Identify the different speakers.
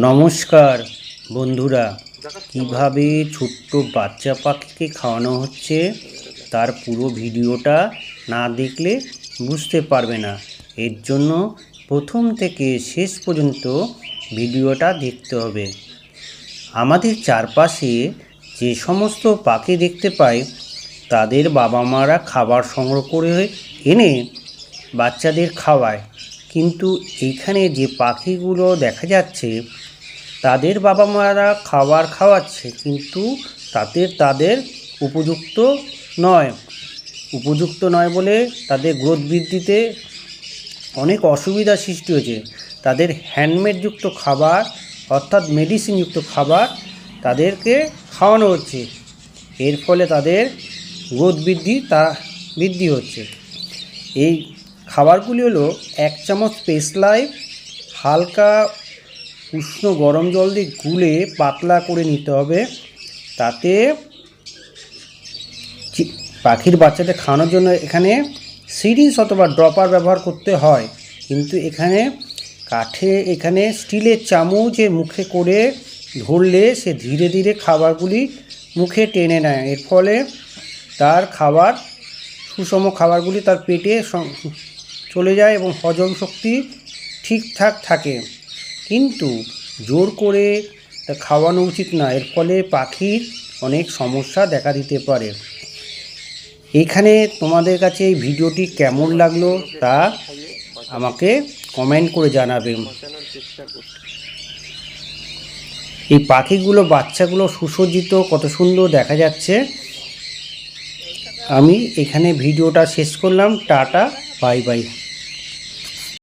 Speaker 1: নমস্কার বন্ধুরা, কিভাবে ছোট্ট বাচ্চা পাখিকে খাওয়ানো হচ্ছে তার পুরো ভিডিওটা না দেখলে বুঝতে পারবে না। এর জন্য প্রথম থেকে শেষ পর্যন্ত ভিডিওটা দেখতে হবে। আমাদের চারপাশে যে সমস্ত পাখি দেখতে পাই তাদের বাবা মারা খাবার সংগ্রহ করে এনে বাচ্চাদের খাওয়ায়, কিন্তু এইখানে যে পাখিগুলো দেখা যাচ্ছে তাদের বাবা মারা খাবার খাওয়াচ্ছে, কিন্তু তাদের উপযুক্ত নয় বলে তাদের গ্রোথ বৃদ্ধিতে অনেক অসুবিধার সৃষ্টি হয়েছে। তাদের হ্যান্ডমেডযুক্ত খাবার অর্থাৎ মেডিসিনযুক্ত খাবার তাদেরকে খাওয়ানো হচ্ছে, এর ফলে তাদের গ্রোথ বৃদ্ধি হচ্ছে। এই খাবারগুলি হলো 1 চামচ স্পেসলাইফ হালকা উষ্ণ গরম জল দিয়ে গুলে পাতলা করে নিতে হবে। তাতে পাখির বাচ্চাদের খাওয়ানোর জন্য এখানে সিরিজ অথবা ড্রপার ব্যবহার করতে হয়, কিন্তু এখানে স্টিলের চামচের মুখে করে ধরলে সে ধীরে ধীরে খাবারগুলি মুখে টেনে নেয়। এর ফলে তার সুষম খাবারগুলি তার পেটে চলে যায় এবং হজম শক্তি ঠিকঠাক থাকে, কিন্তু জোর করে খাওয়ানো উচিত না। এর ফলে পাখির অনেক সমস্যা দেখা দিতে পারে। এখানে তোমাদের কাছে এই ভিডিওটি কেমন লাগলো তা আমাকে কমেন্ট করে জানাবেন। এই পাখিগুলো বাচ্চাগুলো সুসজ্জিত, কত সুন্দর দেখা যাচ্ছে। আমি এখানে ভিডিওটা শেষ করলাম। Tata, bye bye.